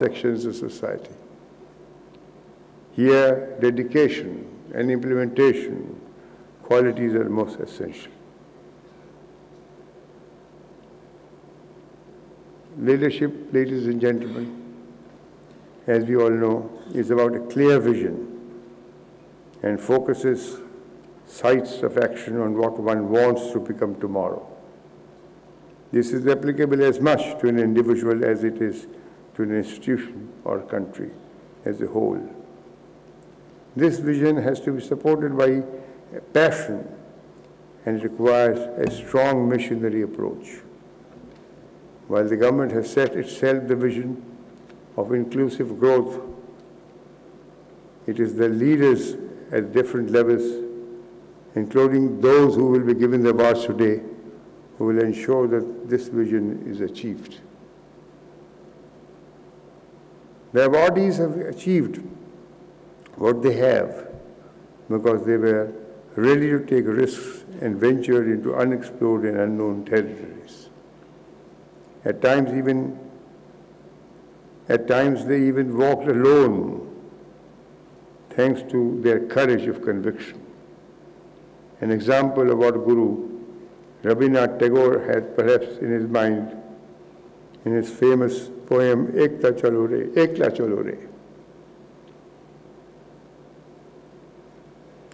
sections of society. Here, dedication and implementation qualities are most essential. Leadership, ladies and gentlemen, as we all know, is about a clear vision and focuses sights of action on what one wants to become tomorrow. This is applicable as much to an individual as it is to an institution or country as a whole. This vision has to be supported by a passion and requires a strong missionary approach. While the government has set itself the vision of inclusive growth, it is the leaders at different levels, including those who will be given the awards today, who will ensure that this vision is achieved. The awardees have achieved what they have because they were ready to take risks and venture into unexplored and unknown territories. At times they even walked alone, thanks to their courage of conviction. An example of what Guru Rabindranath Tagore had perhaps in his mind in his famous poem Ekla Chalo Re.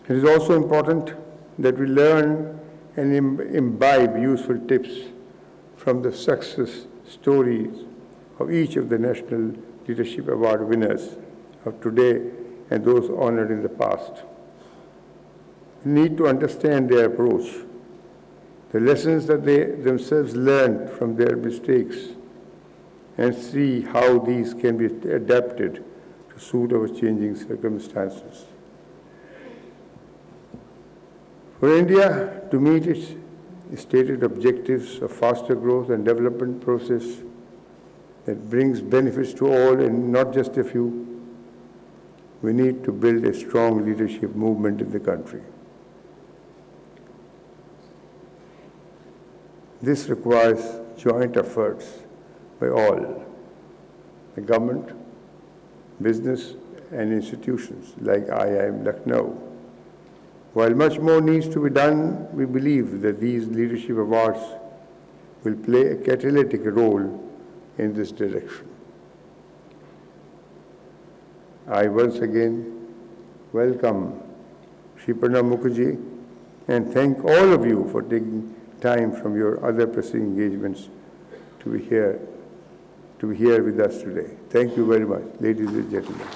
It is also important that we learn and imbibe useful tips from the success stories of each of the National Leadership Award winners of today and those honored in the past. We need to understand their approach, the lessons that they themselves learned from their mistakes, and see how these can be adapted to suit our changing circumstances. For India to meet its stated objectives of faster growth and development process that brings benefits to all and not just a few, we need to build a strong leadership movement in the country. This requires joint efforts by all, the government, business, and institutions like IIM Lucknow. While much more needs to be done, we believe that these leadership awards will play a catalytic role in this direction. I once again welcome Shri Pranab Mukherjee and thank all of you for taking time from your other pressing engagements to be here with us today. Thank you very much, ladies and gentlemen.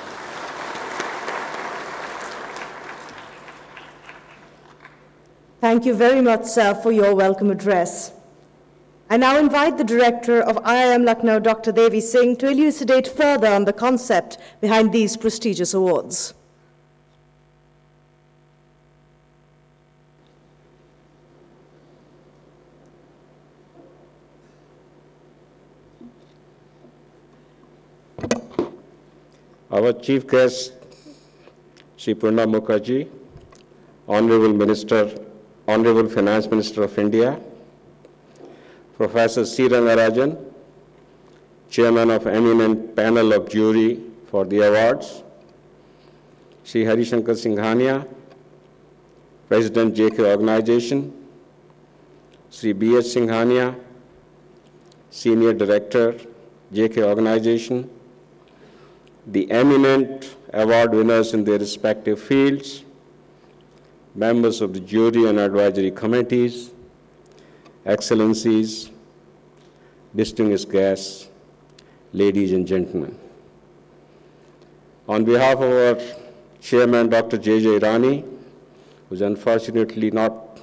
Thank you very much, sir, for your welcome address. I now invite the Director of IIM Lucknow, Dr. Devi Singh, to elucidate further on the concept behind these prestigious awards. Our Chief Guest, Shri Pranab Mukherjee, Honorable Finance Minister of India, Professor C. Rangarajan, Chairman of Eminent Panel of Jury for the awards, Shri Harishankar Singhania, President J.K. Organization, Shri B.H. Singhania, Senior Director, J.K. Organization, the eminent award winners in their respective fields, members of the jury and advisory committees, excellencies, distinguished guests, ladies and gentlemen. On behalf of our chairman, Dr. J.J. Irani, who is unfortunately not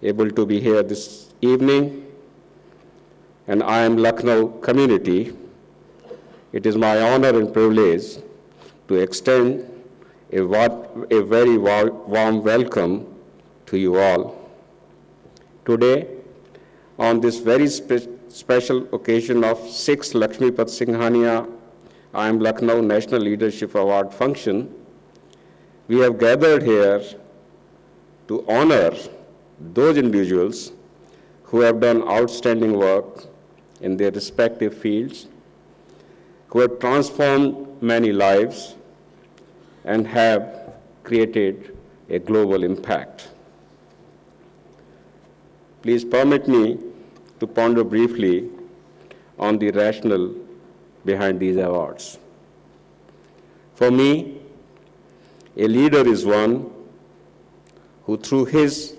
able to be here this evening, and IIM Lucknow community, it is my honor and privilege to extend a very warm welcome to you all. Today, on this very special occasion of 6th Laksmipat Singhania IIM Lucknow National Leadership Award function, we have gathered here to honor those individuals who have done outstanding work in their respective fields, who have transformed many lives and have created a global impact. Please permit me to ponder briefly on the rationale behind these awards. For me, a leader is one who, through his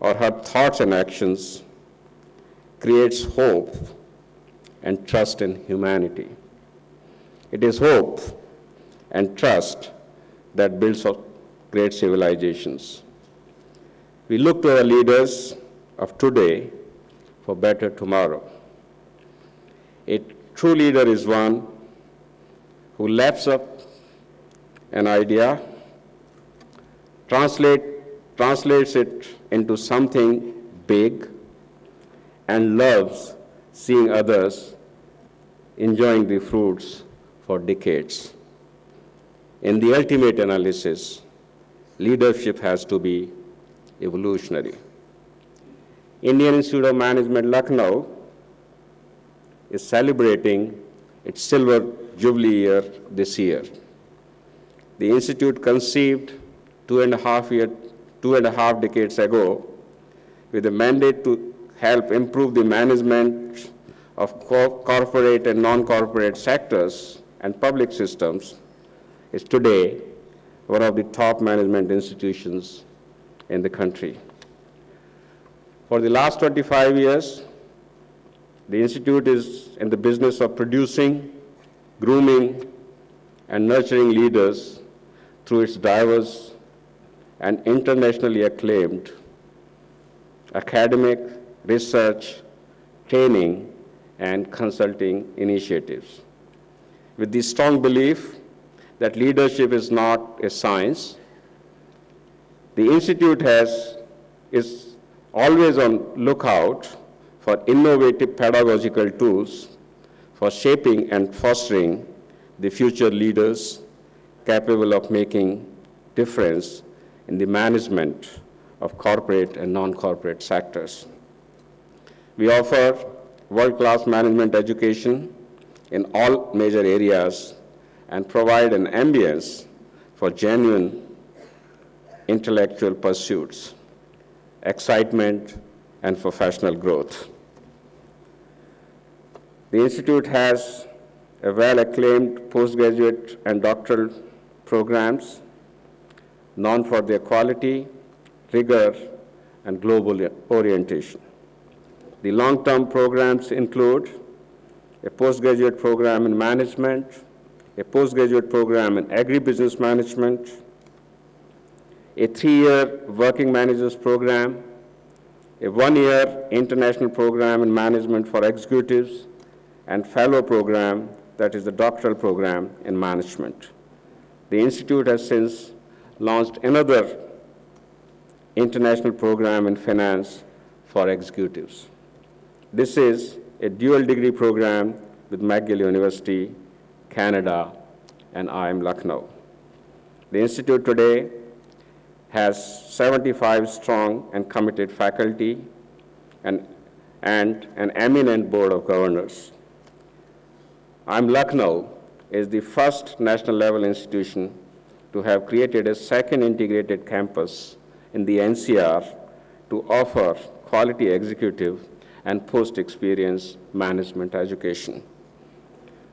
or her thoughts and actions, creates hope and trust in humanity. It is hope and trust that builds great civilizations. We look to our leaders of today for better tomorrow. A true leader is one who lifts up an idea, translates it into something big, and loves seeing others enjoying the fruits for decades. In the ultimate analysis, leadership has to be evolutionary. Indian Institute of Management, Lucknow, is celebrating its silver jubilee year this year. The institute conceived two and a half decades ago with a mandate to help improve the management of corporate and non-corporate sectors and public systems, is today one of the top management institutions in the country. For the last 25 years, the institute is in the business of producing, grooming, and nurturing leaders through its diverse and internationally acclaimed academic, research, training, and consulting initiatives. With the strong belief that leadership is not a science, the institute is always on lookout for innovative pedagogical tools for shaping and fostering the future leaders capable of making difference in the management of corporate and non-corporate sectors. We offer world-class management education in all major areas and provide an ambience for genuine intellectual pursuits, excitement, and professional growth. The Institute has a well-acclaimed postgraduate and doctoral programs known for their quality, rigor, and global orientation. The long-term programs include a postgraduate program in management, a postgraduate program in agribusiness management, a 3-year working managers program, a 1-year international program in management for executives, and fellow program that is the doctoral program in management. The Institute has since launched another international program in finance for executives. This is a dual degree program with McGill University, Canada, and IIM Lucknow. The Institute today has 75 strong and committed faculty and an eminent board of governors. IIM Lucknow is the first national level institution to have created a second integrated campus in the NCR to offer quality executive and post-experience management education.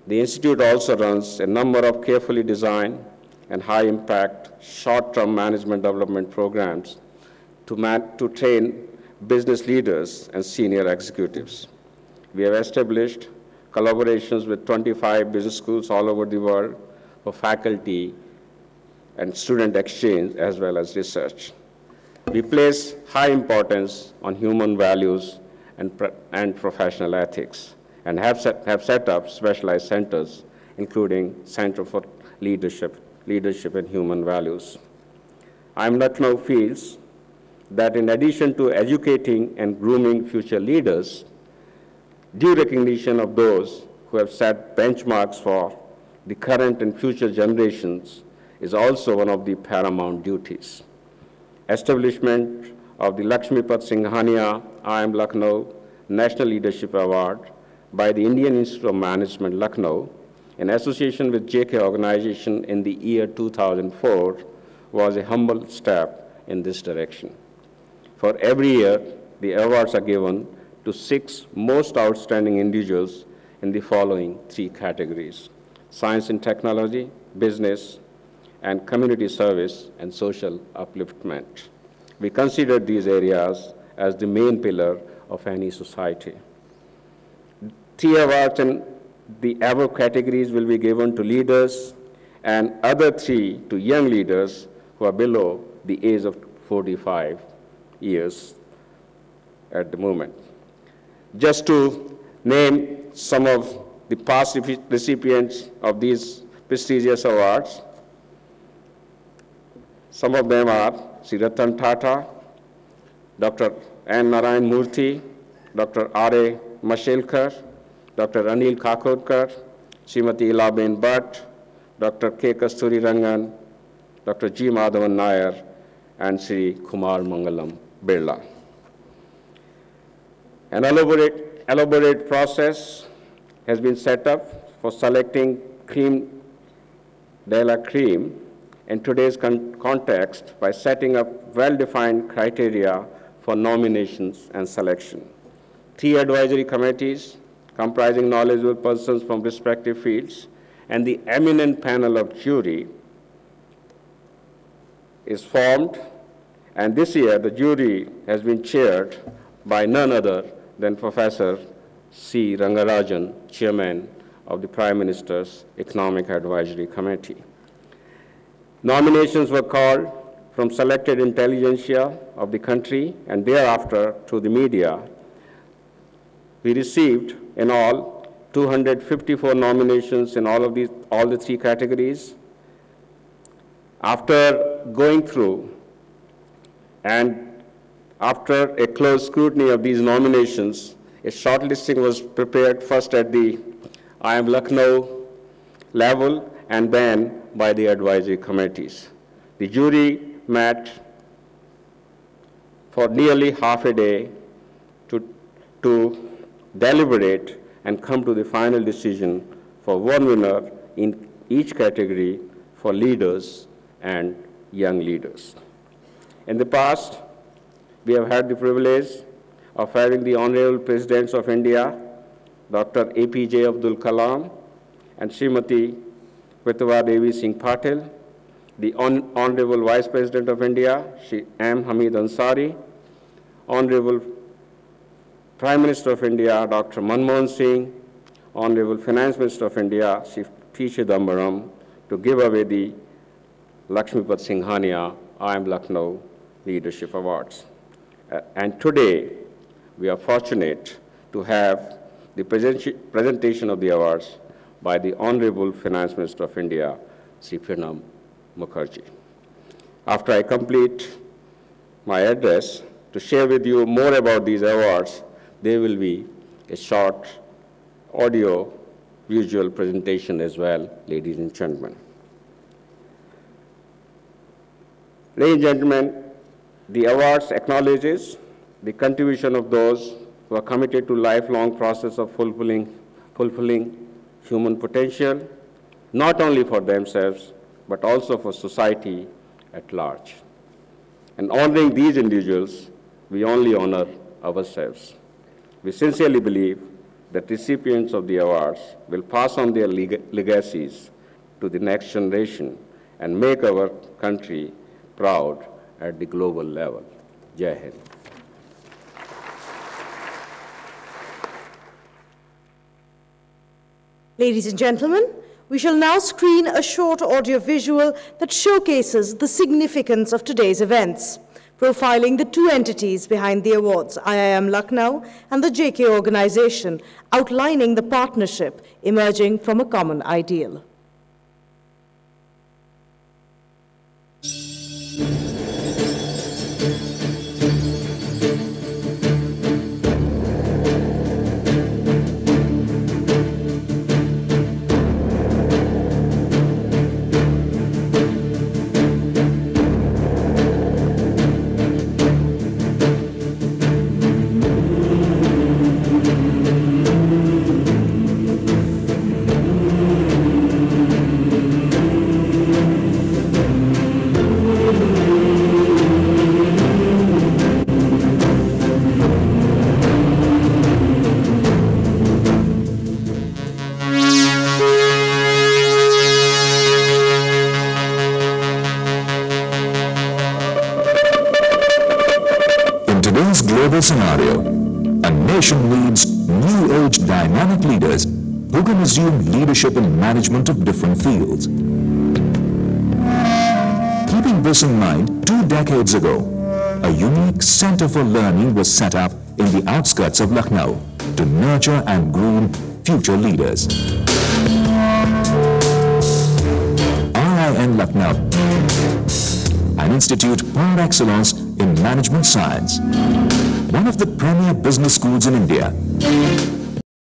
The Institute also runs a number of carefully designed and high-impact short-term management development programs to train business leaders and senior executives. We have established collaborations with 25 business schools all over the world for faculty and student exchange as well as research. We place high importance on human values and professional ethics and have set up specialized centers, including Center for Leadership and Human Values. IIM Lucknow feels that in addition to educating and grooming future leaders, due recognition of those who have set benchmarks for the current and future generations is also one of the paramount duties. Establishment of the Laksmipat Singhania IIM Lucknow National Leadership Award by the Indian Institute of Management, Lucknow, in association with JK organization in the year 2004 was a humble step in this direction. For every year, the awards are given to 6 most outstanding individuals in the following 3 categories: science and technology, business, and community service and social upliftment. We consider these areas as the main pillar of any society. 3 awards in the above categories will be given to leaders and other 3 to young leaders who are below the age of 45 years at the moment. Just to name some of the past recipients of these prestigious awards, some of them are Sri Ratan Tata, Dr. N. Narayan Murthy, Dr. R.A. Mashelkar, Dr. Anil Kakodkar, Srimati Ilaben Bhatt, Dr. K. Kasturi Rangan, Dr. G. Madhavan Nair, and Sri Kumar Mangalam Birla. An elaborate process has been set up for selecting creme de la creme in today's context by setting up well-defined criteria for nominations and selection. 3 advisory committees comprising knowledgeable persons from respective fields and the eminent panel of jury is formed, and this year the jury has been chaired by none other than Professor C. Rangarajan, Chairman of the Prime Minister's Economic Advisory Committee. Nominations were called from selected intelligentsia of the country, and thereafter, through the media, we received in all 254 nominations in all the 3 categories. After going through and after a close scrutiny of these nominations, a shortlisting was prepared first at the IIM Lucknow level and then by the advisory committees. The jury met for nearly half a day to deliberate and come to the final decision for one winner in each category for leaders and young leaders. In the past, we have had the privilege of having the Honorable Presidents of India, Dr. APJ Abdul Kalam and Srimati Devi Singh Patil, the Honorable Vice President of India, Shri M. Hamid Ansari, Honorable Prime Minister of India, Dr. Manmohan Singh, Honorable Finance Minister of India, Shri P. Chidambaram, to give away the Laksmipat Singhania IIM Lucknow Leadership Awards. And today, we are fortunate to have the presentation of the awards by the Honorable Finance Minister of India, Sri Pranab Mukherjee. After I complete my address, to share with you more about these awards, there will be a short audio-visual presentation as well, ladies and gentlemen. Ladies and gentlemen, the awards acknowledges the contribution of those who are committed to lifelong process of fulfilling human potential, not only for themselves, but also for society at large. And honoring these individuals, we only honor ourselves. We sincerely believe that recipients of the awards will pass on their legacies to the next generation and make our country proud at the global level. Jai Hind. Ladies and gentlemen, we shall now screen a short audio-visual that showcases the significance of today's events, profiling the 2 entities behind the awards, IIM Lucknow and the JK organization, outlining the partnership emerging from a common ideal. nation needs new-age dynamic leaders who can assume leadership and management of different fields. Keeping this in mind, 2 decades ago, a unique center for learning was set up in the outskirts of Lucknow to nurture and groom future leaders. IIM Lucknow, an institute par excellence in management science, one of the premier business schools in India,